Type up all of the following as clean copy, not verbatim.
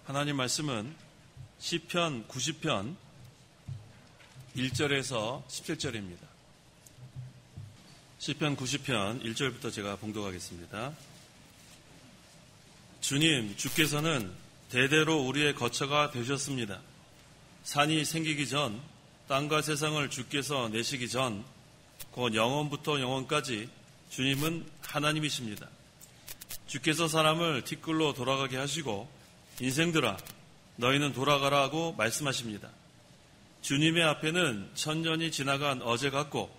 하나님 말씀은 시편 90편 1절에서 17절입니다. 시편 90편 1절부터 제가 봉독하겠습니다. 주님, 주께서는 대대로 우리의 거처가 되셨습니다. 산이 생기기 전, 땅과 세상을 주께서 내시기 전, 곧 영원부터 영원까지 주님은 하나님이십니다. 주께서 사람을 티끌로 돌아가게 하시고 인생들아 너희는 돌아가라 하고 말씀하십니다. 주님의 앞에는 천년이 지나간 어제 같고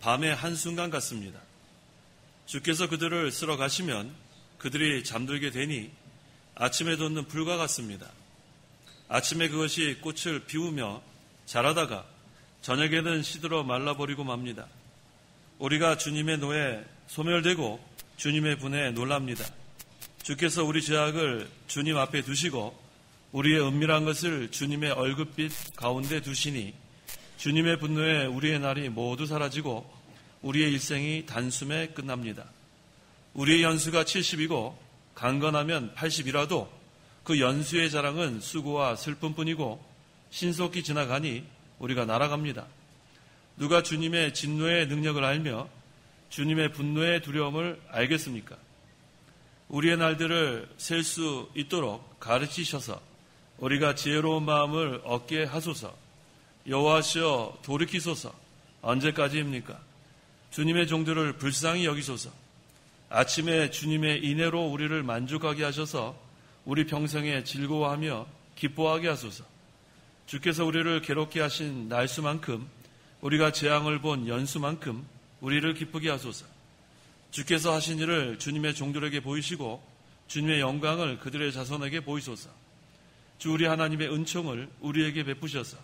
밤의 한순간 같습니다. 주께서 그들을 쓸어 가시면 그들이 잠들게 되니 아침에 돋는 불과 같습니다. 아침에 그것이 꽃을 피우며 자라다가 저녁에는 시들어 말라버리고 맙니다. 우리가 주님의 노에 소멸되고 주님의 분에 놀랍니다. 주께서 우리 죄악을 주님 앞에 두시고 우리의 은밀한 것을 주님의 얼굴빛 가운데 두시니 주님의 분노에 우리의 날이 모두 사라지고 우리의 일생이 단숨에 끝납니다. 우리의 연수가 70이고 강건하면 80이라도 그 연수의 자랑은 수고와 슬픔뿐이고 신속히 지나가니 우리가 날아갑니다. 누가 주님의 진노의 능력을 알며 주님의 분노의 두려움을 알겠습니까? 우리의 날들을 셀 수 있도록 가르치셔서 우리가 지혜로운 마음을 얻게 하소서. 여호와시여 돌이키소서. 언제까지입니까? 주님의 종들을 불쌍히 여기소서. 아침에 주님의 인애로 우리를 만족하게 하셔서 우리 평생에 즐거워하며 기뻐하게 하소서. 주께서 우리를 괴롭게 하신 날수만큼 우리가 재앙을 본 연수만큼 우리를 기쁘게 하소서. 주께서 하신 일을 주님의 종들에게 보이시고 주님의 영광을 그들의 자손에게 보이소서. 주 우리 하나님의 은총을 우리에게 베푸셔서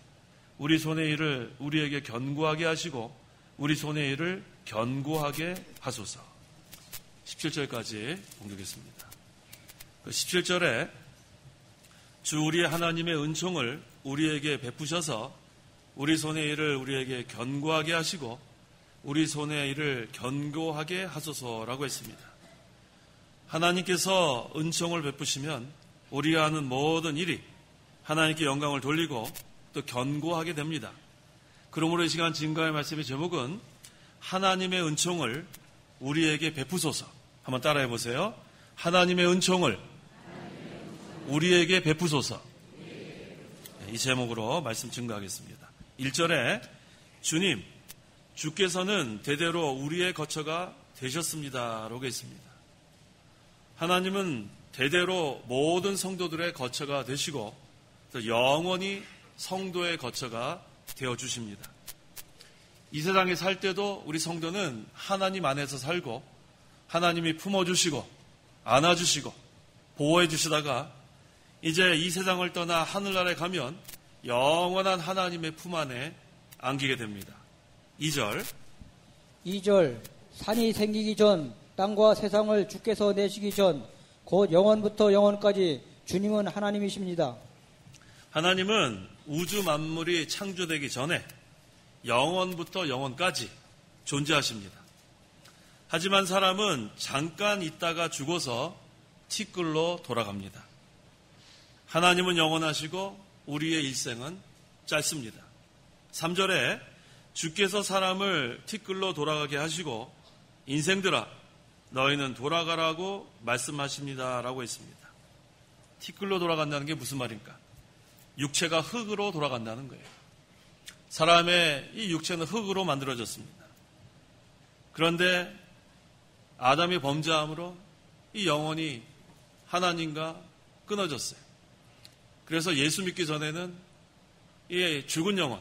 우리 손의 일을 우리에게 견고하게 하시고 우리 손의 일을 견고하게 하소서. 17절까지 봉독했습니다. 17절에 주 우리 하나님의 은총을 우리에게 베푸셔서 우리 손의 일을 우리에게 견고하게 하시고 우리 손의 일을 견고하게 하소서라고 했습니다. 하나님께서 은총을 베푸시면 우리가 하는 모든 일이 하나님께 영광을 돌리고 또 견고하게 됩니다. 그러므로 이 시간 증거의 말씀의 제목은 하나님의 은총을 우리에게 베푸소서. 한번 따라해 보세요. 하나님의 은총을 우리에게 베푸소서. 이 제목으로 말씀 증거하겠습니다. 1절에 주님, 주께서는 대대로 우리의 거처가 되셨습니다라고 했습니다. 하나님은 대대로 모든 성도들의 거처가 되시고 또 영원히 성도의 거처가 되어주십니다. 이 세상에 살 때도 우리 성도는 하나님 안에서 살고 하나님이 품어주시고 안아주시고 보호해주시다가 이제 이 세상을 떠나 하늘나라에 가면 영원한 하나님의 품 안에 안기게 됩니다. 2절 산이 생기기 전 땅과 세상을 주께서 내시기 전 곧 영원부터 영원까지 주님은 하나님이십니다. 하나님은 우주 만물이 창조되기 전에 영원부터 영원까지 존재하십니다. 하지만 사람은 잠깐 있다가 죽어서 티끌로 돌아갑니다. 하나님은 영원하시고 우리의 일생은 짧습니다. 3절에 주께서 사람을 티끌로 돌아가게 하시고 인생들아 너희는 돌아가라고 말씀하십니다라고 했습니다. 티끌로 돌아간다는 게 무슨 말입니까? 육체가 흙으로 돌아간다는 거예요. 사람의 이 육체는 흙으로 만들어졌습니다. 그런데 아담의 범죄함으로 이 영혼이 하나님과 끊어졌어요. 그래서 예수 믿기 전에는 이 죽은 영혼,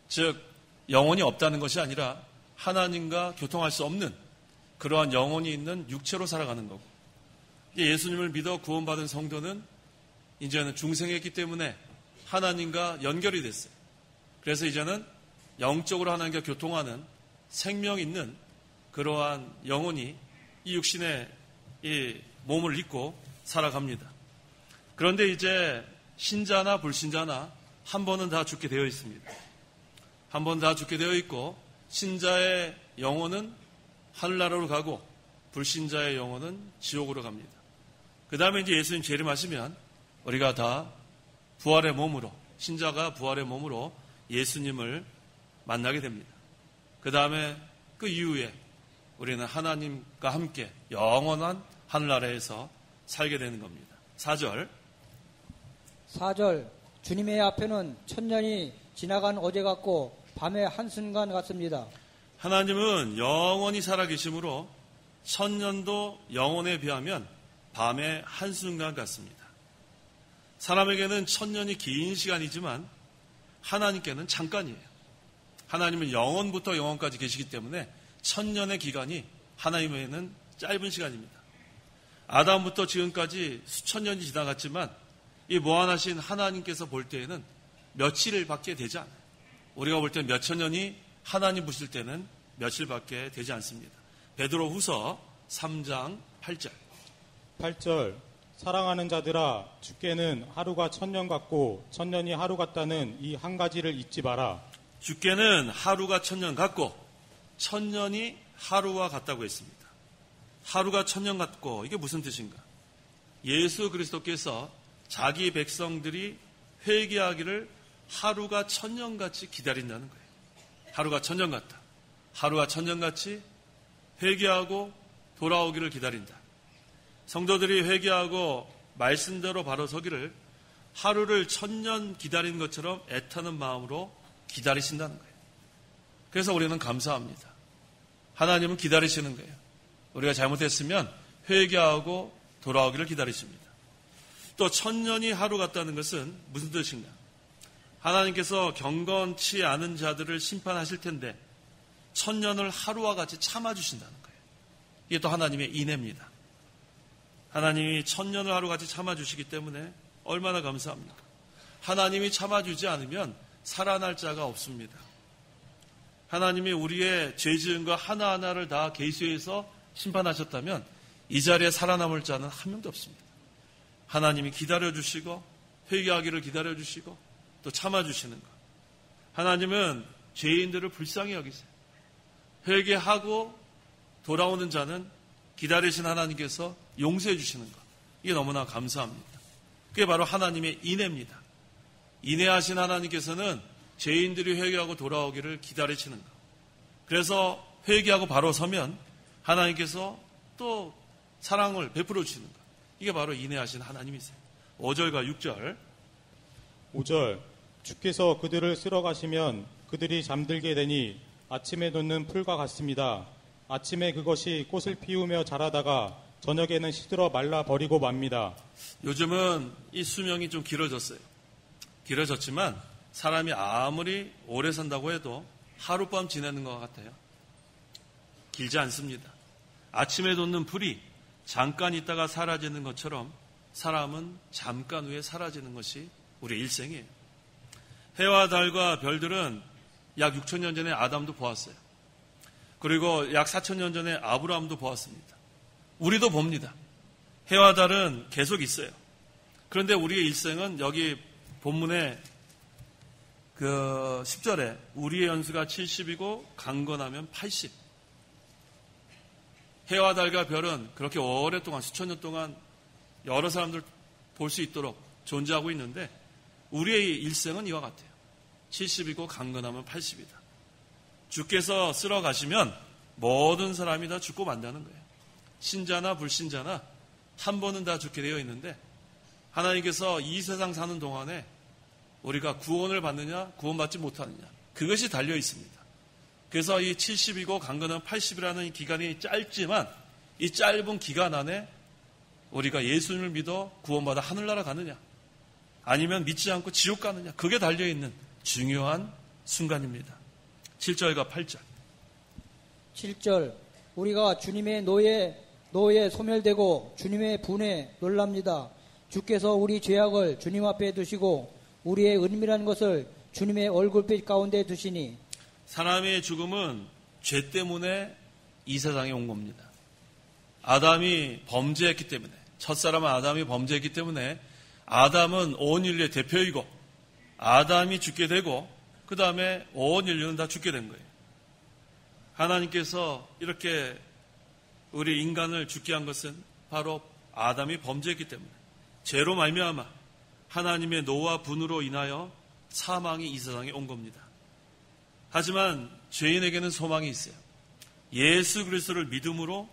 즉 영혼이 없다는 것이 아니라 하나님과 교통할 수 없는 그러한 영혼이 있는 육체로 살아가는 거고, 예수님을 믿어 구원받은 성도는 이제는 중생했기 때문에 하나님과 연결이 됐어요. 그래서 이제는 영적으로 하나님과 교통하는 생명 있는 그러한 영혼이 이 육신의 이 몸을 입고 살아갑니다. 그런데 이제 신자나 불신자나 한 번은 다 죽게 되어 있습니다. 한 번 다 죽게 되어 있고 신자의 영혼은 하늘나라로 가고 불신자의 영혼은 지옥으로 갑니다. 그 다음에 이제 예수님 재림하시면 우리가 다 부활의 몸으로, 신자가 부활의 몸으로 예수님을 만나게 됩니다. 그 다음에 그 이후에 우리는 하나님과 함께 영원한 하늘나라에서 살게 되는 겁니다. 4절. 주님의 앞에는 천년이 지나간 어제 같고 밤의 한순간 같습니다. 하나님은 영원히 살아계심으로 천년도 영혼에 비하면 밤의 한순간 같습니다. 사람에게는 천년이 긴 시간이지만 하나님께는 잠깐이에요. 하나님은 영원부터 영원까지 계시기 때문에 천년의 기간이 하나님에게는 짧은 시간입니다. 아담부터 지금까지 수천 년이 지나갔지만 이 무한하신 하나님께서 볼 때에는 며칠밖에 되지 않아요. 우리가 볼 때는 몇천 년이 하나님 보실 때는 며칠밖에 되지 않습니다. 베드로 후서 3장 8절. 8절. 사랑하는 자들아, 주께는 하루가 천년 같고 천년이 하루 같다는 이 한 가지를 잊지 마라. 주께는 하루가 천년 같고 천년이 하루와 같다고 했습니다. 하루가 천년 같고 이게 무슨 뜻인가? 예수 그리스도께서 자기 백성들이 회개하기를 하루가 천년같이 기다린다는 거예요. 하루가 천년 같다. 하루가 천년같이 회개하고 돌아오기를 기다린다. 성도들이 회개하고 말씀대로 바로 서기를 하루를 천년 기다린 것처럼 애타는 마음으로 기다리신다는 거예요. 그래서 우리는 감사합니다. 하나님은 기다리시는 거예요. 우리가 잘못했으면 회개하고 돌아오기를 기다리십니다. 또 천년이 하루 같다는 것은 무슨 뜻인가? 하나님께서 경건치 않은 자들을 심판하실 텐데 천년을 하루와 같이 참아주신다는 거예요. 이게 또 하나님의 인애입니다. 하나님이 천년을 하루같이 참아주시기 때문에 얼마나 감사합니까? 하나님이 참아주지 않으면 살아날 자가 없습니다. 하나님이 우리의 죄 지은 거 하나하나를 다 계수해서 심판하셨다면 이 자리에 살아남을 자는 한 명도 없습니다. 하나님이 기다려주시고 회개하기를 기다려주시고 또 참아주시는 것. 하나님은 죄인들을 불쌍히 여기세요. 회개하고 돌아오는 자는 기다리신 하나님께서 용서해 주시는 것. 이게 너무나 감사합니다. 그게 바로 하나님의 인애입니다. 인애하신 하나님께서는 죄인들이 회개하고 돌아오기를 기다리시는 것. 그래서 회개하고 바로 서면 하나님께서 또 사랑을 베풀어 주시는 것. 이게 바로 인애하신 하나님이세요. 5절과 6절. 5절. 주께서 그들을 쓸어 가시면 그들이 잠들게 되니 아침에 돋는 풀과 같습니다. 아침에 그것이 꽃을 피우며 자라다가 저녁에는 시들어 말라 버리고 맙니다. 요즘은 이 수명이 좀 길어졌어요. 길어졌지만 사람이 아무리 오래 산다고 해도 하룻밤 지내는 것 같아요. 길지 않습니다. 아침에 돋는 풀이 잠깐 있다가 사라지는 것처럼 사람은 잠깐 후에 사라지는 것이 우리의 일생이에요. 해와 달과 별들은 약 6천년 전에 아담도 보았어요. 그리고 약 4천년 전에 아브라함도 보았습니다. 우리도 봅니다. 해와 달은 계속 있어요. 그런데 우리의 일생은 여기 본문에 그 10절에 우리의 연수가 70이고 강건하면 80. 해와 달과 별은 그렇게 오랫동안 수천 년 동안 여러 사람들 볼 수 있도록 존재하고 있는데 우리의 일생은 이와 같아요. 70이고 강건하면 80이다. 주께서 쓸어 가시면 모든 사람이 다 죽고 만다는 거예요. 신자나 불신자나 한 번은 다 죽게 되어 있는데 하나님께서 이 세상 사는 동안에 우리가 구원을 받느냐 구원받지 못하느냐 그것이 달려 있습니다. 그래서 이 70이고 강건한 80이라는 기간이 짧지만 이 짧은 기간 안에 우리가 예수님을 믿어 구원받아 하늘나라 가느냐 아니면 믿지 않고 지옥 가느냐 그게 달려있는 중요한 순간입니다. 7절과 8절. 7절. 우리가 주님의 노예에 소멸되고 주님의 분에 놀랍니다. 주께서 우리 죄악을 주님 앞에 두시고 우리의 은밀한 것을 주님의 얼굴빛 가운데 두시니. 사람의 죽음은 죄 때문에 이 세상에 온 겁니다. 아담이 범죄했기 때문에 첫사람은 아담이 범죄했기 때문에 아담은 온 인류의 대표이고 아담이 죽게 되고 그 다음에 온 인류는 다 죽게 된 거예요. 하나님께서 이렇게 우리 인간을 죽게 한 것은 바로 아담이 범죄했기 때문에 죄로 말미암아 하나님의 노와 분으로 인하여 사망이 이 세상에 온 겁니다. 하지만 죄인에게는 소망이 있어요. 예수 그리스도를 믿음으로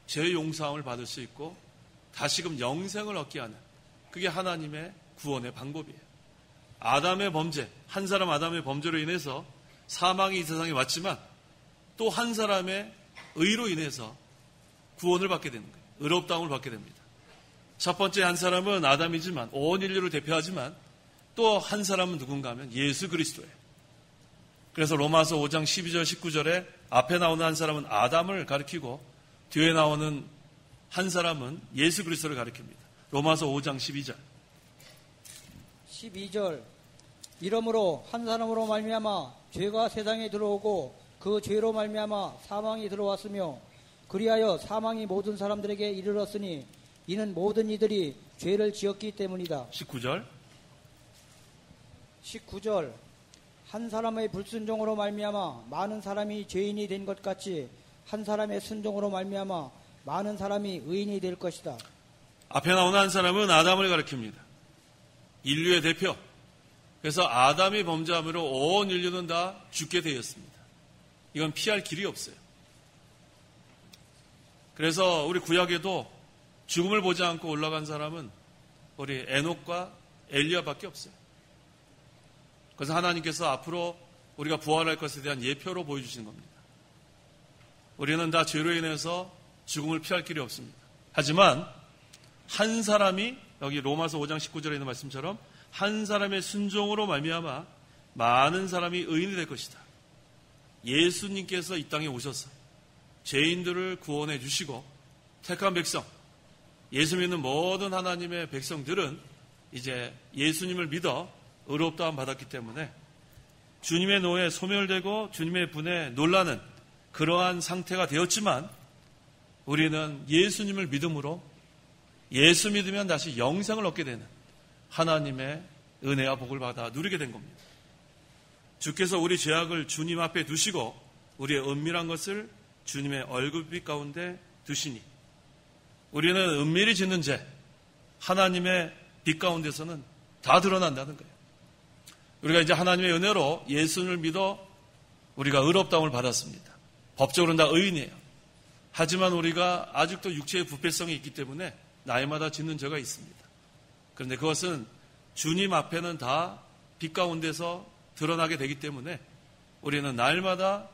죄 용서함을 받을 수 있고 다시금 영생을 얻게 하는, 그게 하나님의 구원의 방법이에요. 아담의 범죄, 한 사람 아담의 범죄로 인해서 사망이 이 세상에 왔지만 또 한 사람의 의로 인해서 구원을 받게 되는 거예요. 의롭다함을 받게 됩니다. 첫 번째 한 사람은 아담이지만 온 인류를 대표하지만 또 한 사람은 누군가 하면 예수 그리스도예요. 그래서 로마서 5장 12절 19절에 앞에 나오는 한 사람은 아담을 가리키고 뒤에 나오는 한 사람은 예수 그리스도를 가리킵니다. 로마서 5장 12절 12절 이러므로 한 사람으로 말미암아 죄가 세상에 들어오고 그 죄로 말미암아 사망이 들어왔으며 그리하여 사망이 모든 사람들에게 이르렀으니 이는 모든 이들이 죄를 지었기 때문이다. 19절 19절 한 사람의 불순종으로 말미암아 많은 사람이 죄인이 된 것 같이 한 사람의 순종으로 말미암아 많은 사람이 의인이 될 것이다. 앞에 나오는 한 사람은 아담을 가리킵니다. 인류의 대표. 그래서 아담이 범죄함으로 온 인류는 다 죽게 되었습니다. 이건 피할 길이 없어요. 그래서 우리 구약에도 죽음을 보지 않고 올라간 사람은 우리 에녹과 엘리야밖에 없어요. 그래서 하나님께서 앞으로 우리가 부활할 것에 대한 예표로 보여주시는 겁니다. 우리는 다 죄로 인해서 죽음을 피할 길이 없습니다. 하지만 한 사람이 여기 로마서 5장 19절에 있는 말씀처럼 한 사람의 순종으로 말미암아 많은 사람이 의인이 될 것이다. 예수님께서 이 땅에 오셔서 죄인들을 구원해 주시고 택한 백성, 예수 믿는 모든 하나님의 백성들은 이제 예수님을 믿어 의롭다함 받았기 때문에 주님의 노에 소멸되고 주님의 분에 놀라는 그러한 상태가 되었지만 우리는 예수님을 믿음으로 예수 믿으면 다시 영생을 얻게 되는 하나님의 은혜와 복을 받아 누리게 된 겁니다. 주께서 우리 죄악을 주님 앞에 두시고 우리의 은밀한 것을 주님의 얼굴빛 가운데 두시니 우리는 은밀히 짓는 죄 하나님의 빛 가운데서는 다 드러난다는 거예요. 우리가 이제 하나님의 은혜로 예수를 믿어 우리가 의롭다함을 받았습니다. 법적으로는 다 의인이에요. 하지만 우리가 아직도 육체의 부패성이 있기 때문에 나이마다 짓는 죄가 있습니다. 그런데 그것은 주님 앞에는 다 빛 가운데서 드러나게 되기 때문에 우리는 날마다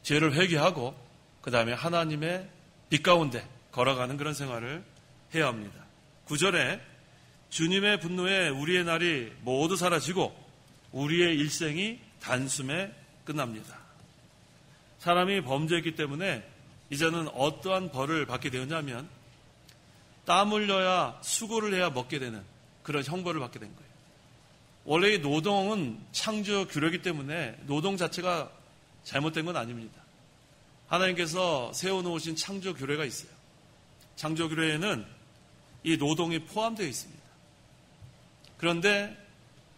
죄를 회개하고 그 다음에 하나님의 빛 가운데 걸어가는 그런 생활을 해야 합니다. 9절에 주님의 분노에 우리의 날이 모두 사라지고 우리의 일생이 단숨에 끝납니다. 사람이 범죄했기 때문에 이제는 어떠한 벌을 받게 되었냐면 땀 흘려야 수고를 해야 먹게 되는 그런 형벌을 받게 된 거예요. 원래 이 노동은 창조 규례이기 때문에 노동 자체가 잘못된 건 아닙니다. 하나님께서 세워놓으신 창조 규례가 있어요. 창조 규례에는 이 노동이 포함되어 있습니다. 그런데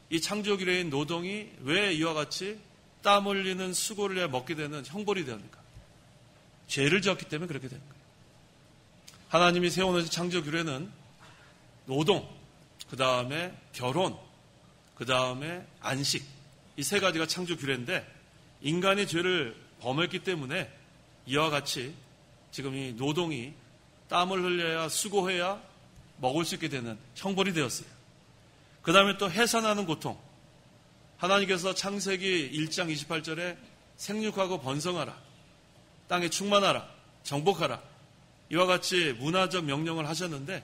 이 창조 규례인 노동이 왜 이와 같이 땀 흘리는 수고를 해야 먹게 되는 형벌이 됩니까? 죄를 지었기 때문에 그렇게 되는 거예요. 하나님이 세워놓으신 창조 규례는 노동, 그 다음에 결혼, 그 다음에 안식, 이 세 가지가 창조 규례인데 인간이 죄를 범했기 때문에 이와 같이 지금 이 노동이 땀을 흘려야 수고해야 먹을 수 있게 되는 형벌이 되었어요. 그 다음에 또 해산하는 고통. 하나님께서 창세기 1장 28절에 생육하고 번성하라, 땅에 충만하라, 정복하라, 이와 같이 문화적 명령을 하셨는데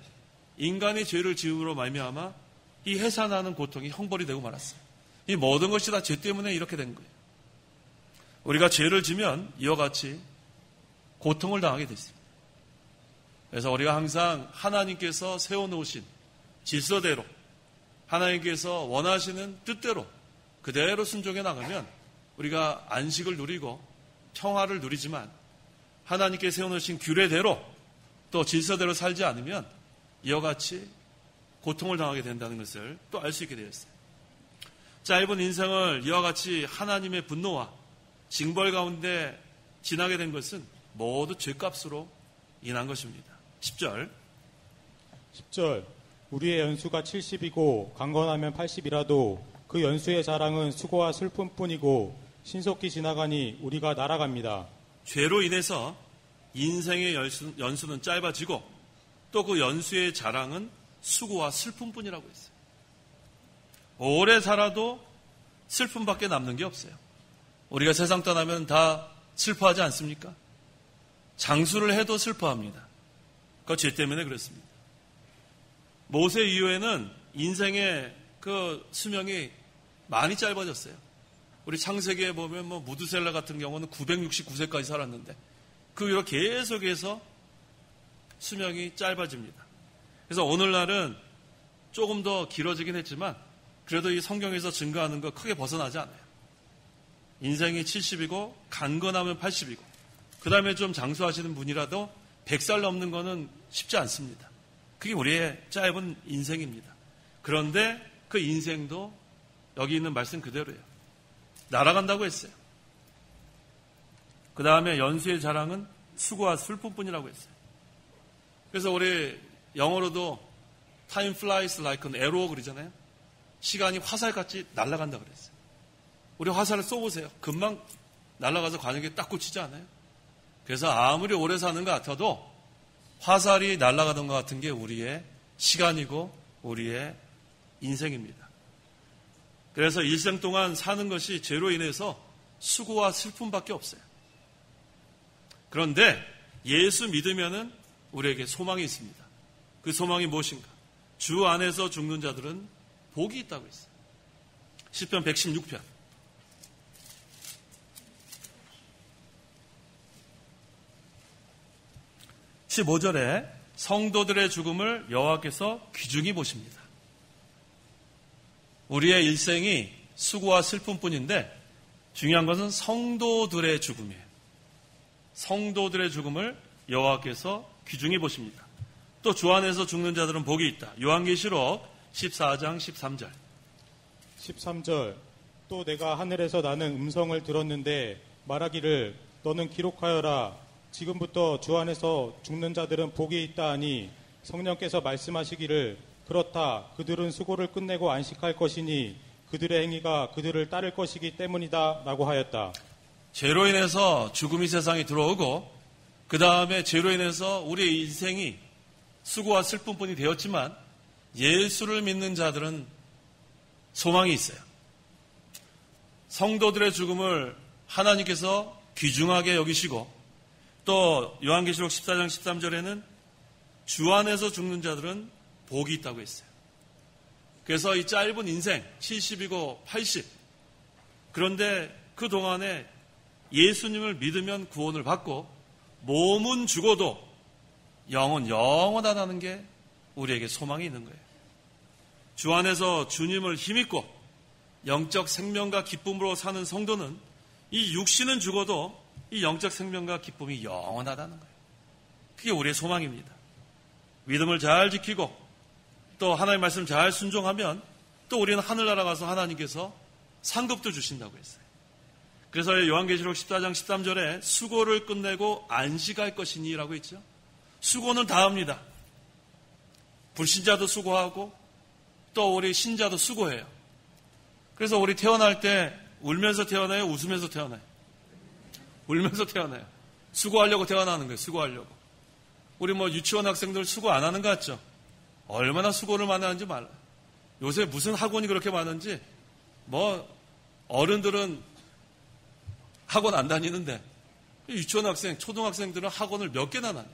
인간이 죄를 지음으로 말미암아 이 해산하는 고통이 형벌이 되고 말았어요. 이 모든 것이 다 죄 때문에 이렇게 된 거예요. 우리가 죄를 지면 이와 같이 고통을 당하게 됐습니다. 그래서 우리가 항상 하나님께서 세워놓으신 질서대로 하나님께서 원하시는 뜻대로 그대로 순종해 나가면 우리가 안식을 누리고 평화를 누리지만 하나님께 세워놓으신 규례대로 또 질서대로 살지 않으면 이와 같이 고통을 당하게 된다는 것을 또 알 수 있게 되었어요. 짧은 인생을 이와 같이 하나님의 분노와 징벌 가운데 지나게 된 것은 모두 죄값으로 인한 것입니다. 10절 우리의 연수가 70이고 강건하면 80이라도 그 연수의 자랑은 수고와 슬픔뿐이고 신속히 지나가니 우리가 날아갑니다. 죄로 인해서 인생의 연수는 짧아지고 또 그 연수의 자랑은 수고와 슬픔뿐이라고 했어요. 오래 살아도 슬픔밖에 남는 게 없어요. 우리가 세상 떠나면 다 슬퍼하지 않습니까? 장수를 해도 슬퍼합니다. 그 죄 때문에 그렇습니다. 모세 이후에는 인생의 그 수명이 많이 짧아졌어요. 우리 창세기에 보면 무드셀라 같은 경우는 969세까지 살았는데 그 이후로 계속해서 수명이 짧아집니다. 그래서 오늘날은 조금 더 길어지긴 했지만 그래도 이 성경에서 증거하는 거 크게 벗어나지 않아요. 인생이 70이고 강건하면 80이고 그 다음에 좀 장수하시는 분이라도 100살 넘는 거는 쉽지 않습니다. 그게 우리의 짧은 인생입니다. 그런데 그 인생도 여기 있는 말씀 그대로예요. 날아간다고 했어요. 그 다음에 연수의 자랑은 수고와 슬픔뿐이라고 했어요. 그래서 우리 영어로도 Time flies like an arrow 그러잖아요. 시간이 화살같이 날아간다 그랬어요. 우리 화살을 쏘보세요. 금방 날아가서 관역에 딱 꽂히지 않아요? 그래서 아무리 오래 사는 것 같아도 화살이 날아가던 것 같은 게 우리의 시간이고 우리의 인생입니다. 그래서 일생 동안 사는 것이 죄로 인해서 수고와 슬픔밖에 없어요. 그런데 예수 믿으면은 우리에게 소망이 있습니다. 그 소망이 무엇인가? 주 안에서 죽는 자들은 복이 있다고 했어요. 시편 116편 15절에 성도들의 죽음을 여호와께서 귀중히 보십니다. 우리의 일생이 수고와 슬픔뿐인데 중요한 것은 성도들의 죽음이에요. 성도들의 죽음을 여호와께서 귀중히 보십니다. 또 주 안에서 죽는 자들은 복이 있다. 요한계시록 14장 13절 13절 또 내가 하늘에서 나는 음성을 들었는데 말하기를 너는 기록하여라. 지금부터 주 안에서 죽는 자들은 복이 있다 하니 성령께서 말씀하시기를 그렇다. 그들은 수고를 끝내고 안식할 것이니 그들의 행위가 그들을 따를 것이기 때문이다 라고 하였다. 죄로 인해서 죽음이 세상에 들어오고 그 다음에 죄로 인해서 우리의 인생이 수고와 슬픔뿐이 되었지만 예수를 믿는 자들은 소망이 있어요. 성도들의 죽음을 하나님께서 귀중하게 여기시고 또 요한계시록 14장 13절에는 주 안에서 죽는 자들은 복이 있다고 했어요. 그래서 이 짧은 인생 70이고 80 그런데 그동안에 예수님을 믿으면 구원을 받고 몸은 죽어도 영은 영원하다는 게 우리에게 소망이 있는 거예요. 주 안에서 주님을 힘입고 영적 생명과 기쁨으로 사는 성도는 이 육신은 죽어도 이 영적 생명과 기쁨이 영원하다는 거예요. 그게 우리의 소망입니다. 믿음을 잘 지키고 또 하나님의 말씀 잘 순종하면 또 우리는 하늘나라 가서 하나님께서 상급도 주신다고 했어요. 그래서 요한계시록 14장 13절에 수고를 끝내고 안식할 것이니 라고 했죠. 수고는 다 합니다. 불신자도 수고하고 또 우리 신자도 수고해요. 그래서 우리 태어날 때 울면서 태어나요? 웃으면서 태어나요? 울면서 태어나요. 수고하려고 태어나는 거예요. 수고하려고. 우리 유치원 학생들 수고 안 하는 거 같죠? 얼마나 수고를 많이 하는지 몰라요. 요새 무슨 학원이 그렇게 많은지 어른들은 학원 안 다니는데 유치원 학생, 초등학생들은 학원을 몇 개나 다녀요.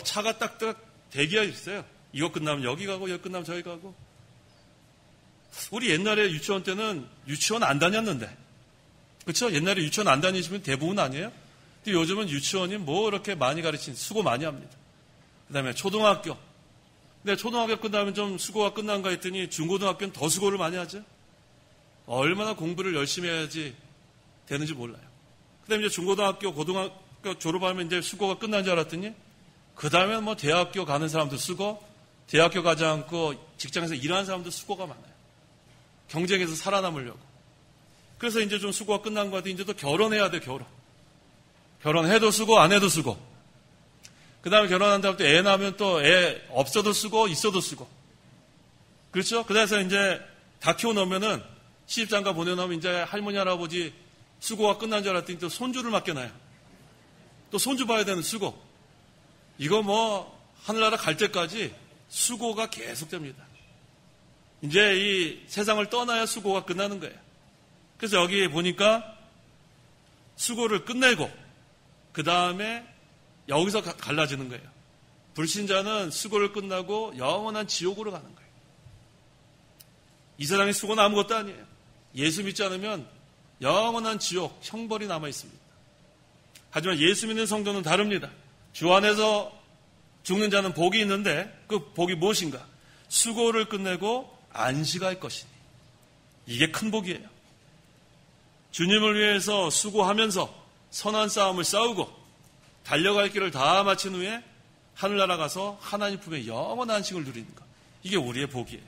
차가 딱딱 대기가 있어요. 이거 끝나면 여기 가고 이거 끝나면 저기 가고. 우리 옛날에 유치원 때는 유치원 안 다녔는데 그렇죠? 옛날에 유치원 안 다니시면 대부분 아니에요? 근데 요즘은 유치원이 이렇게 많이 수고 많이 합니다. 그 다음에 초등학교. 근데 초등학교 끝나면 좀 수고가 끝난가 했더니 중고등학교는 더 수고를 많이 하죠? 얼마나 공부를 열심히 해야지 되는지 몰라요. 그 다음에 이제 중고등학교, 고등학교 졸업하면 이제 수고가 끝난 줄 알았더니 그 다음에 대학교 가는 사람도 수고, 대학교 가지 않고 직장에서 일하는 사람도 수고가 많아요. 경쟁에서 살아남으려고. 그래서 이제 좀 수고가 끝난 것 같아요. 이제 또 결혼해야 돼, 결혼. 결혼해도 수고, 안 해도 수고. 그 다음에 결혼한 다음에 또 애 낳으면 또 애 없어도 수고, 있어도 수고. 그렇죠? 그래서 이제 다 키워놓으면은 시집장가 보내놓으면 이제 할머니, 할아버지 수고가 끝난 줄 알았더니 또 손주를 맡겨놔요. 또 손주 봐야 되는 수고. 이거 뭐 하늘나라 갈 때까지 수고가 계속됩니다. 이제 이 세상을 떠나야 수고가 끝나는 거예요. 그래서 여기 보니까 수고를 끝내고 그 다음에 여기서 갈라지는 거예요. 불신자는 수고를 끝나고 영원한 지옥으로 가는 거예요. 이 세상의 수고는 아무것도 아니에요. 예수 믿지 않으면 영원한 지옥, 형벌이 남아 있습니다. 하지만 예수 믿는 성도는 다릅니다. 주 안에서 죽는 자는 복이 있는데 그 복이 무엇인가? 수고를 끝내고 안식할 것이니. 이게 큰 복이에요. 주님을 위해서 수고하면서 선한 싸움을 싸우고 달려갈 길을 다 마친 후에 하늘나라 가서 하나님 품에 영원한 안식을 누리는 것. 이게 우리의 복이에요.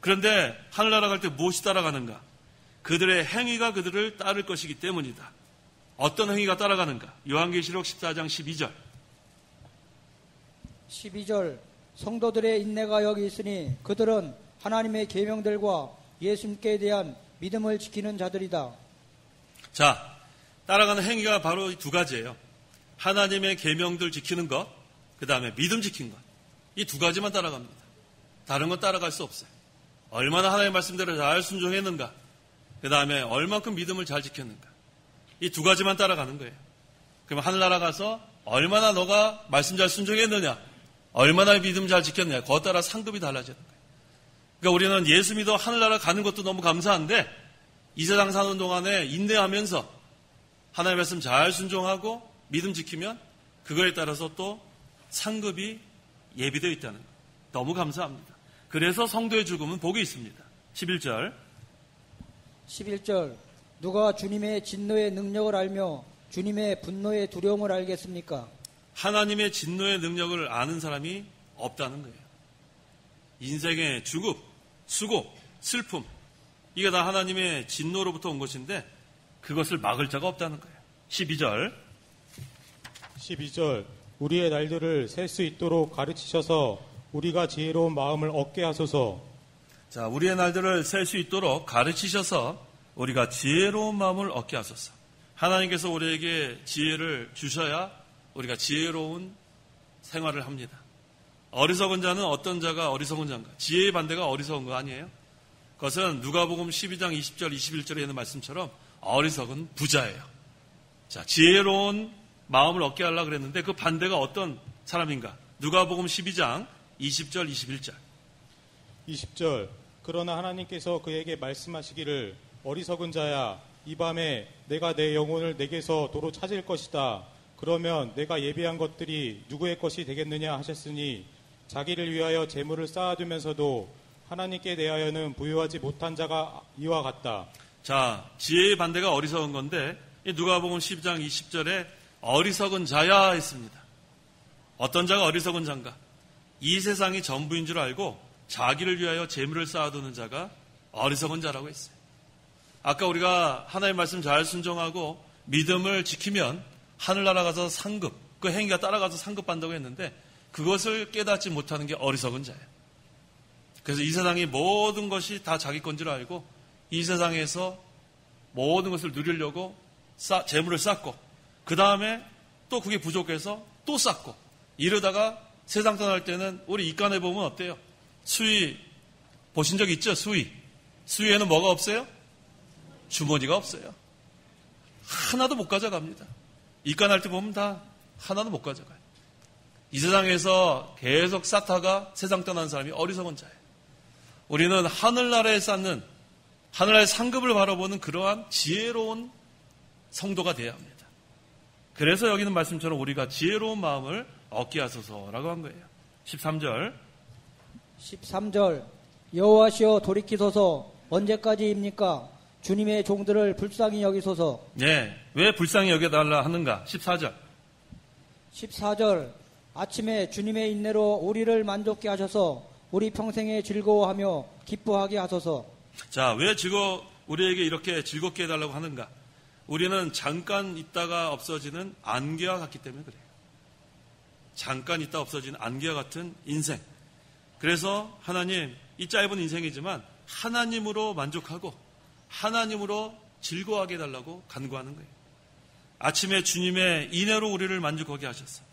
그런데 하늘나라 갈 때 무엇이 따라가는가? 그들의 행위가 그들을 따를 것이기 때문이다. 어떤 행위가 따라가는가? 요한계시록 14장 12절. 12절 성도들의 인내가 여기 있으니 그들은 하나님의 계명들과 예수님께 대한 믿음을 지키는 자들이다. 자, 따라가는 행위가 바로 두 가지예요. 하나님의 계명들 지키는 것, 그 다음에 믿음 지킨 것. 이 두 가지만 따라갑니다. 다른 건 따라갈 수 없어요. 얼마나 하나님의 말씀대로 잘 순종했는가, 그 다음에 얼만큼 믿음을 잘 지켰는가. 이 두 가지만 따라가는 거예요. 그럼 하늘나라 가서 얼마나 너가 말씀 잘 순종했느냐, 얼마나 믿음 잘 지켰느냐, 그것 따라 상급이 달라지는 거예요. 그러니까 우리는 예수 믿어 하늘나라 가는 것도 너무 감사한데 이 세상 사는 동안에 인내하면서 하나님의 말씀 잘 순종하고 믿음 지키면 그거에 따라서 또 상급이 예비되어 있다는 것. 너무 감사합니다. 그래서 성도의 죽음은 복이 있습니다. 11절. 누가 주님의 진노의 능력을 알며 주님의 분노의 두려움을 알겠습니까? 하나님의 진노의 능력을 아는 사람이 없다는 거예요. 인생의 죽음, 수고, 슬픔, 이게 다 하나님의 진노로부터 온 것인데 그것을 막을 자가 없다는 거예요. 12절. 우리의 날들을 셀 수 있도록 가르치셔서 우리가 지혜로운 마음을 얻게 하소서. 자, 우리의 날들을 셀 수 있도록 가르치셔서 우리가 지혜로운 마음을 얻게 하소서. 하나님께서 우리에게 지혜를 주셔야 우리가 지혜로운 생활을 합니다. 어리석은 자는 어떤 자가 어리석은 자인가? 지혜의 반대가 어리석은 거 아니에요? 그것은 누가복음 12장 20절 21절에 있는 말씀처럼 어리석은 부자예요. 자, 지혜로운 마음을 얻게 하려고 그랬는데 그 반대가 어떤 사람인가? 누가복음 12장 20절 21절. 20절. 그러나 하나님께서 그에게 말씀하시기를 어리석은 자야, 이 밤에 내가 내 영혼을 내게서 도로 찾을 것이다. 그러면 내가 예비한 것들이 누구의 것이 되겠느냐 하셨으니 자기를 위하여 재물을 쌓아두면서도 하나님께 대하여는 부유하지 못한 자가 이와 같다. 자, 지혜의 반대가 어리석은 건데 누가복음 12장 20절에 어리석은 자야 했습니다. 어떤 자가 어리석은 자인가? 이 세상이 전부인 줄 알고 자기를 위하여 재물을 쌓아두는 자가 어리석은 자라고 했어요. 아까 우리가 하나님의 말씀 잘 순종하고 믿음을 지키면 하늘나라 가서 상급, 그 행위가 따라가서 상급 받는다고 했는데 그것을 깨닫지 못하는 게 어리석은 자예요. 그래서 이 세상의 모든 것이 다 자기 건 줄 알고 이 세상에서 모든 것을 누리려고 재물을 쌓고 그 다음에 또 그게 부족해서 또 쌓고 이러다가 세상 떠날 때는 우리 입간에 보면 어때요? 수위 보신 적 있죠? 수위에는 뭐가 없어요? 주머니가 없어요. 하나도 못 가져갑니다. 입간할 때 보면 다 하나도 못 가져가요. 이 세상에서 계속 쌓다가 세상 떠난 사람이 어리석은 자예요. 우리는 하늘나라에 쌓는 하늘나라의 상급을 바라보는 그러한 지혜로운 성도가 되어야 합니다. 그래서 여기는 말씀처럼 우리가 지혜로운 마음을 얻게 하소서라고 한 거예요. 13절. 여호와시여 돌이키소서. 언제까지입니까? 주님의 종들을 불쌍히 여기소서. 네, 왜 불쌍히 여겨달라 하는가? 14절. 아침에 주님의 인내로 우리를 만족케 하셔서 우리 평생에 즐거워하며 기뻐하게 하소서. 자, 왜 우리에게 이렇게 즐겁게 해달라고 하는가? 우리는 잠깐 있다가 없어지는 안개와 같기 때문에 그래요. 잠깐 있다 없어지는 안개와 같은 인생. 그래서 하나님, 이 짧은 인생이지만 하나님으로 만족하고 하나님으로 즐거워하게 해달라고 간구하는 거예요. 아침에 주님의 인애로 우리를 만족하게 하셨어요.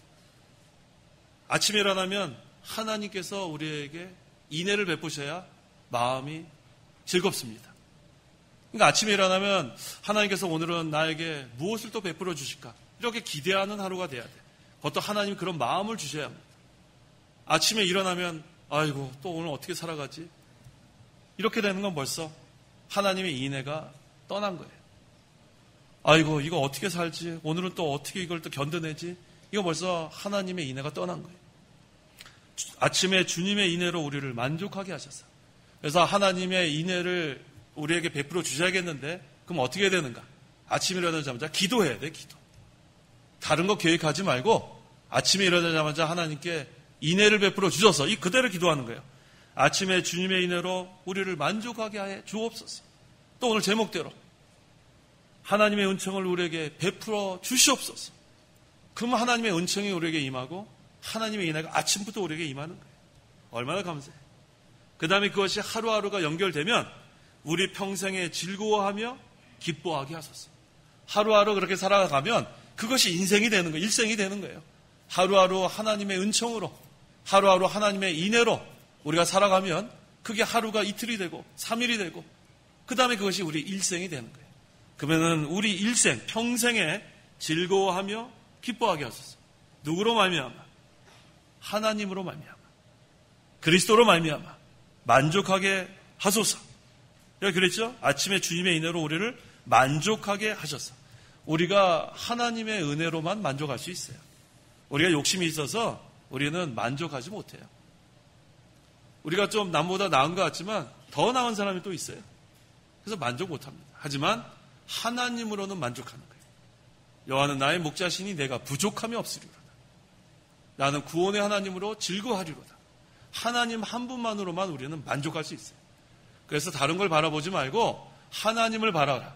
아침에 일어나면 하나님께서 우리에게 인애를 베푸셔야 마음이 즐겁습니다. 그러니까 아침에 일어나면 하나님께서 오늘은 나에게 무엇을 또 베풀어 주실까? 이렇게 기대하는 하루가 돼야 돼. 그것도 하나님이 그런 마음을 주셔야 합니다. 아침에 일어나면 아이고 또 오늘 어떻게 살아가지? 이렇게 되는 건 벌써 하나님의 인애가 떠난 거예요. 아이고 이거 어떻게 살지? 오늘은 또 어떻게 이걸 또 견뎌내지? 이거 벌써 하나님의 인애가 떠난 거예요. 아침에 주님의 인애로 우리를 만족하게 하셨어요. 그래서 하나님의 인애를 우리에게 베풀어 주셔야겠는데 그럼 어떻게 해야 되는가? 아침에 일어나자마자 기도해야 돼. 기도. 다른 거 계획하지 말고 아침에 일어나자마자 하나님께 인애를 베풀어 주셔서 이 그대로 기도하는 거예요. 아침에 주님의 인애로 우리를 만족하게 해 주옵소서. 또 오늘 제목대로 하나님의 은총을 우리에게 베풀어 주시옵소서. 그러면 하나님의 은총이 우리에게 임하고 하나님의 인애가 아침부터 우리에게 임하는 거예요. 얼마나 감사해. 그 다음에 그것이 하루하루가 연결되면 우리 평생에 즐거워하며 기뻐하게 하소서. 하루하루 그렇게 살아가면 그것이 인생이 되는 거예요. 일생이 되는 거예요. 하루하루 하나님의 은총으로 하루하루 하나님의 인애로 우리가 살아가면 그게 하루가 이틀이 되고 3일이 되고 그 다음에 그것이 우리 일생이 되는 거예요. 그러면은 우리 일생 평생에 즐거워하며 기뻐하게 하소서. 누구로 말미암아? 하나님으로 말미암아. 그리스도로 말미암아. 만족하게 하소서. 여기 그랬죠? 아침에 주님의 인애로 우리를 만족하게 하셨어. 우리가 하나님의 은혜로만 만족할 수 있어요. 우리가 욕심이 있어서 우리는 만족하지 못해요. 우리가 좀 남보다 나은 것 같지만 더 나은 사람이 또 있어요. 그래서 만족 못합니다. 하지만 하나님으로는 만족하는 거예요. 여호와는 나의 목자시니 내가 부족함이 없으리로다. 나는 구원의 하나님으로 즐거워하리로다. 하나님 한 분만으로만 우리는 만족할 수 있어요. 그래서 다른 걸 바라보지 말고 하나님을 바라라.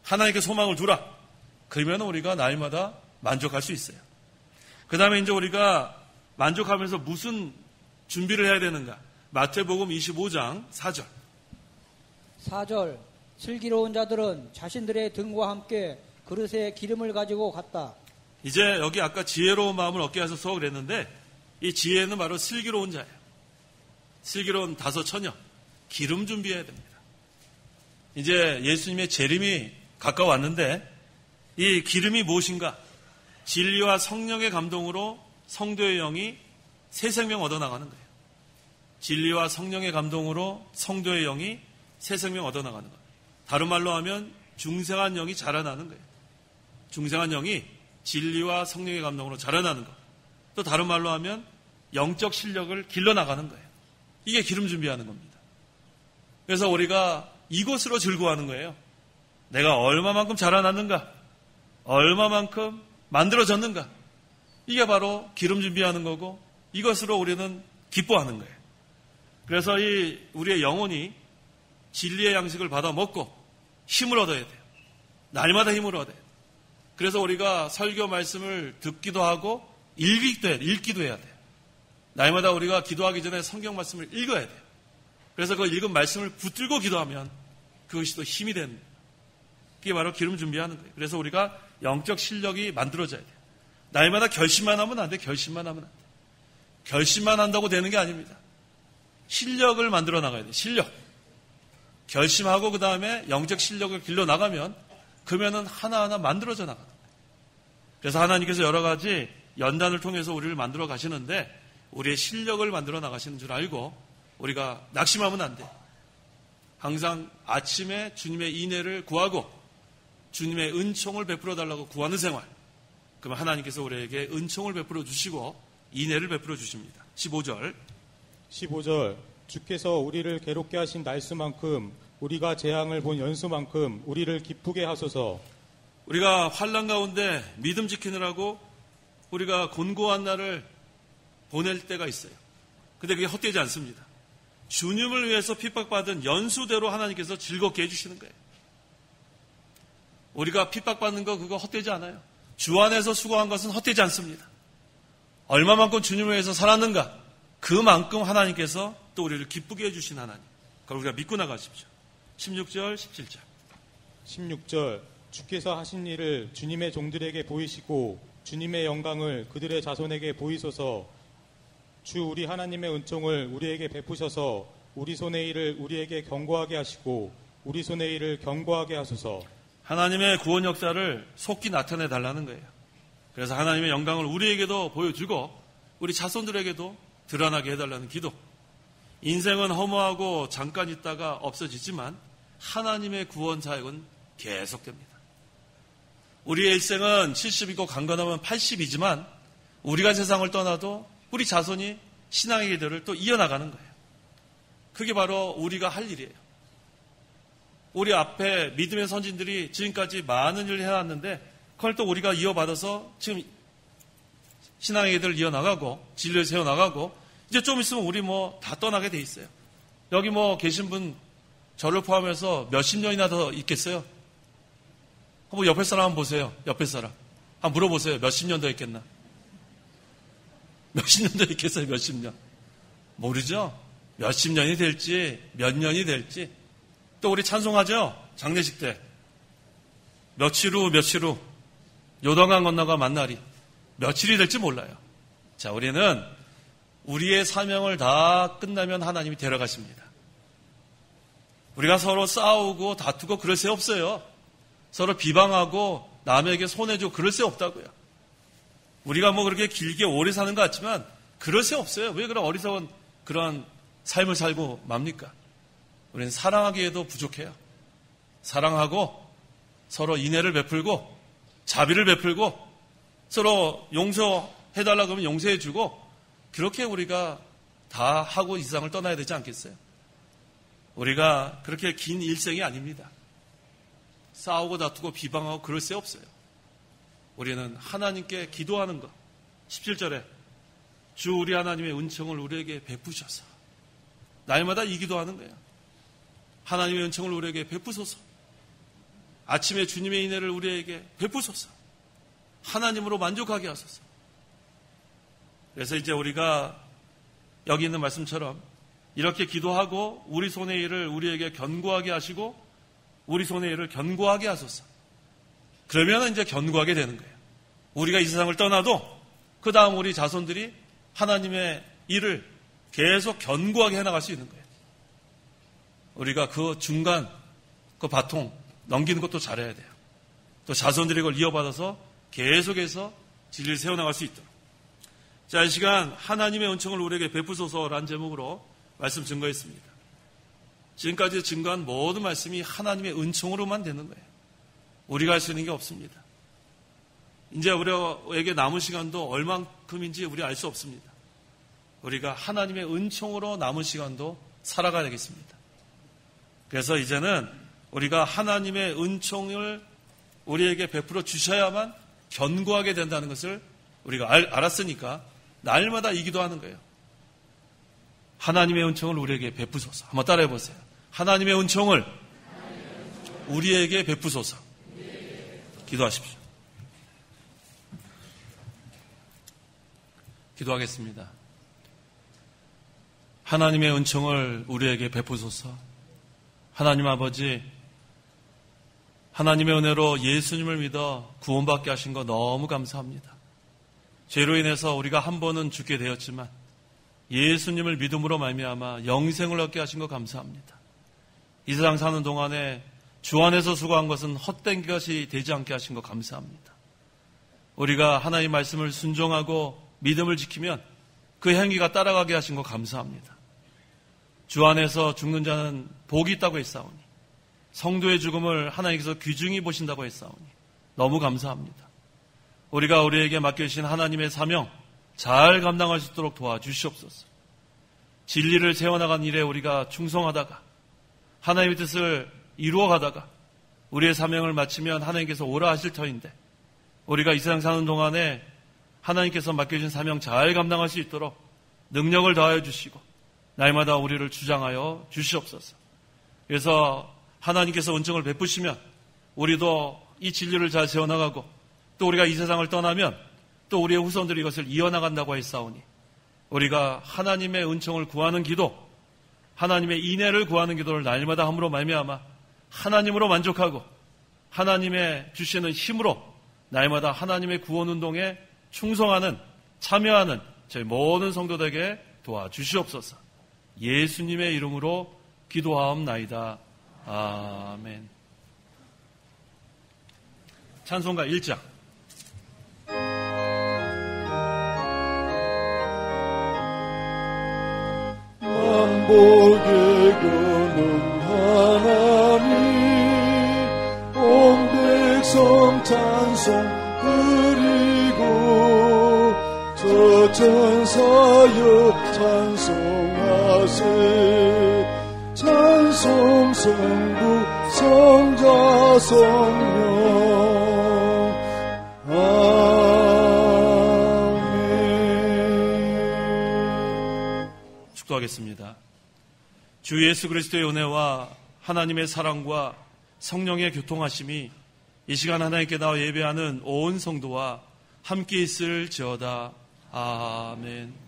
하나님께 소망을 두라. 그러면 우리가 날마다 만족할 수 있어요. 그 다음에 이제 우리가 만족하면서 무슨 준비를 해야 되는가? 마태복음 25장 4절. 4절. 슬기로운 자들은 자신들의 등과 함께 그릇에 기름을 가지고 갔다. 이제 여기 아까 지혜로운 마음을 얻게 하셔서 그랬는데 이 지혜는 바로 슬기로운 자예요. 슬기로운 다섯 처녀. 기름 준비해야 됩니다. 이제 예수님의 재림이 가까웠는데 이 기름이 무엇인가? 진리와 성령의 감동으로 성도의 영이 새 생명 얻어나가는 거예요. 진리와 성령의 감동으로 성도의 영이 새 생명 얻어나가는 거예요. 다른 말로 하면 중생한 영이 자라나는 거예요. 중생한 영이 진리와 성령의 감동으로 자라나는 거. 또 다른 말로 하면 영적 실력을 길러나가는 거예요. 이게 기름 준비하는 겁니다. 그래서 우리가 이것으로 즐거워하는 거예요. 내가 얼마만큼 자라났는가? 얼마만큼 만들어졌는가? 이게 바로 기름 준비하는 거고 이것으로 우리는 기뻐하는 거예요. 그래서 우리의 영혼이 진리의 양식을 받아 먹고 힘을 얻어야 돼요. 날마다 힘을 얻어야 돼요. 그래서 우리가 설교 말씀을 듣기도 하고 읽기도 해야 돼요. 날마다 우리가 기도하기 전에 성경 말씀을 읽어야 돼요. 그래서 그 읽은 말씀을 붙들고 기도하면 그것이 또 힘이 되는 거예요. 그게 바로 기름 준비하는 거예요. 그래서 우리가 영적 실력이 만들어져야 돼요. 날마다 결심만 하면 안 돼. 결심만 하면 안 돼. 결심만 한다고 되는 게 아닙니다. 실력을 만들어 나가야 돼요. 실력. 결심하고 그 다음에 영적 실력을 길러 나가면 그러면은 하나하나 만들어져 나가는 거예요. 그래서 하나님께서 여러 가지 연단을 통해서 우리를 만들어 가시는데 우리의 실력을 만들어 나가시는 줄 알고 우리가 낙심하면 안 돼요. 항상 아침에 주님의 인애를 구하고 주님의 은총을 베풀어 달라고 구하는 생활. 그러면 하나님께서 우리에게 은총을 베풀어 주시고 인애를 베풀어 주십니다. 15절. 주께서 우리를 괴롭게 하신 날수만큼 우리가 재앙을 본 연수만큼 우리를 기쁘게 하소서. 우리가 환난 가운데 믿음 지키느라고 우리가 곤고한 날을 보낼 때가 있어요. 근데 그게 헛되지 않습니다. 주님을 위해서 핍박받은 연수대로 하나님께서 즐겁게 해주시는 거예요. 우리가 핍박받는 거 그거 헛되지 않아요. 주 안에서 수고한 것은 헛되지 않습니다. 얼마만큼 주님을 위해서 살았는가? 그만큼 하나님께서 또 우리를 기쁘게 해주신 하나님. 그걸 우리가 믿고 나가십시오. 16절, 17절. 16절 주께서 하신 일을 주님의 종들에게 보이시고 주님의 영광을 그들의 자손에게 보이소서. 주 우리 하나님의 은총을 우리에게 베푸셔서 우리 손의 일을 우리에게 경고하게 하시고 우리 손의 일을 경고하게 하소서. 하나님의 구원 역사를 속히 나타내 달라는 거예요. 그래서 하나님의 영광을 우리에게도 보여주고 우리 자손들에게도 드러나게 해달라는 기도. 인생은 허무하고 잠깐 있다가 없어지지만 하나님의 구원 사역은 계속됩니다. 우리의 일생은 70이고 강건하면 80이지만 우리가 세상을 떠나도 우리 자손이 신앙의 길들을 또 이어나가는 거예요. 그게 바로 우리가 할 일이에요. 우리 앞에 믿음의 선진들이 지금까지 많은 일을 해왔는데 그걸 또 우리가 이어받아서 지금 신앙의 길들을 이어나가고 진리를 세워나가고 이제 좀 있으면 우리 뭐 다 떠나게 돼 있어요. 여기 뭐 계신 분 저를 포함해서 몇십 년이나 더 있겠어요? 한번 옆에 사람 한번 보세요. 옆에 사람. 한번 물어보세요. 몇십 년 더 있겠나? 몇십 년 더 있겠어요? 몇십 년. 모르죠? 몇십 년이 될지 몇 년이 될지. 또 우리 찬송하죠? 장례식 때. 며칠 후 요단강 건너가 만나리. 며칠이 될지 몰라요. 자, 우리는 우리의 사명을 다 끝나면 하나님이 데려가십니다. 우리가 서로 싸우고 다투고 그럴 새 없어요. 서로 비방하고 남에게 손해주고 그럴 새 없다고요. 우리가 뭐 그렇게 길게 오래 사는 것 같지만 그럴 새 없어요. 왜 그런 어리석은 그런 삶을 살고 맙니까? 우리는 사랑하기에도 부족해요. 사랑하고 서로 인애를 베풀고 자비를 베풀고 서로 용서해달라고 하면 용서해주고 그렇게 우리가 다 하고 이 세상을 떠나야 되지 않겠어요? 우리가 그렇게 긴 일생이 아닙니다. 싸우고 다투고 비방하고 그럴 새 없어요. 우리는 하나님께 기도하는 것. 17절에 주 우리 하나님의 은총을 우리에게 베푸셔서 날마다 이 기도하는 거예요. 하나님의 은총을 우리에게 베푸소서. 아침에 주님의 인애를 우리에게 베푸소서. 하나님으로 만족하게 하소서. 그래서 이제 우리가 여기 있는 말씀처럼 이렇게 기도하고 우리 손의 일을 우리에게 견고하게 하시고 우리 손의 일을 견고하게 하소서. 그러면 이제 견고하게 되는 거예요. 우리가 이 세상을 떠나도 그 다음 우리 자손들이 하나님의 일을 계속 견고하게 해나갈 수 있는 거예요. 우리가 그 중간 그 바통 넘기는 것도 잘해야 돼요. 또 자손들이 그걸 이어받아서 계속해서 진리를 세워나갈 수 있도록. 자, 이 시간 하나님의 은총을 우리에게 베푸소서라는 제목으로 말씀 증거했습니다. 지금까지 증거한 모든 말씀이 하나님의 은총으로만 되는 거예요. 우리가 할 수 있는 게 없습니다. 이제 우리에게 남은 시간도 얼만큼인지 우리 알 수 없습니다. 우리가 하나님의 은총으로 남은 시간도 살아가야 되겠습니다. 그래서 이제는 우리가 하나님의 은총을 우리에게 베풀어 주셔야만 견고하게 된다는 것을 우리가 알았으니까 날마다 이 기도하는 거예요. 하나님의 은총을 우리에게 베푸소서. 한번 따라해 보세요. 하나님의 은총을 우리에게 베푸소서. 기도하십시오. 기도하겠습니다. 하나님의 은총을 우리에게 베푸소서. 하나님 아버지, 하나님의 은혜로 예수님을 믿어 구원받게 하신 거 너무 감사합니다. 죄로 인해서 우리가 한 번은 죽게 되었지만 예수님을 믿음으로 말미암아 영생을 얻게 하신 거 감사합니다. 이 세상 사는 동안에 주 안에서 수고한 것은 헛된 것이 되지 않게 하신 거 감사합니다. 우리가 하나님의 말씀을 순종하고 믿음을 지키면 그 행위가 따라가게 하신 거 감사합니다. 주 안에서 죽는 자는 복이 있다고 했사오니 성도의 죽음을 하나님께서 귀중히 보신다고 했사오니 너무 감사합니다. 우리가 우리에게 맡겨주신 하나님의 사명 잘 감당할 수 있도록 도와주시옵소서. 진리를 세워나간 일에 우리가 충성하다가 하나님의 뜻을 이루어가다가 우리의 사명을 마치면 하나님께서 오라 하실 터인데 우리가 이 세상 사는 동안에 하나님께서 맡겨주신 사명 잘 감당할 수 있도록 능력을 더하여 주시고 날마다 우리를 주장하여 주시옵소서. 그래서 하나님께서 은총을 베푸시면 우리도 이 진리를 잘 세워나가고 또 우리가 이 세상을 떠나면 또 우리의 후손들이 이것을 이어나간다고 했사오니 우리가 하나님의 은총을 구하는 기도, 하나님의 인애를 구하는 기도를 날마다 함으로 말미암아 하나님으로 만족하고 하나님의 주시는 힘으로 날마다 하나님의 구원운동에 충성하는, 참여하는 저희 모든 성도들에게 도와주시옵소서. 예수님의 이름으로 기도하옵나이다. 아멘. 찬송가 1장. 만복의 근원하나님 온 백성 찬송 드리고 저 천사여 찬송하세 찬송 성부 성자 성령 아멘. 축도하겠습니다. 주 예수 그리스도의 은혜와 하나님의 사랑과 성령의 교통하심이 이 시간 하나님께 나와 예배하는 온 성도와 함께 있을지어다. 아멘.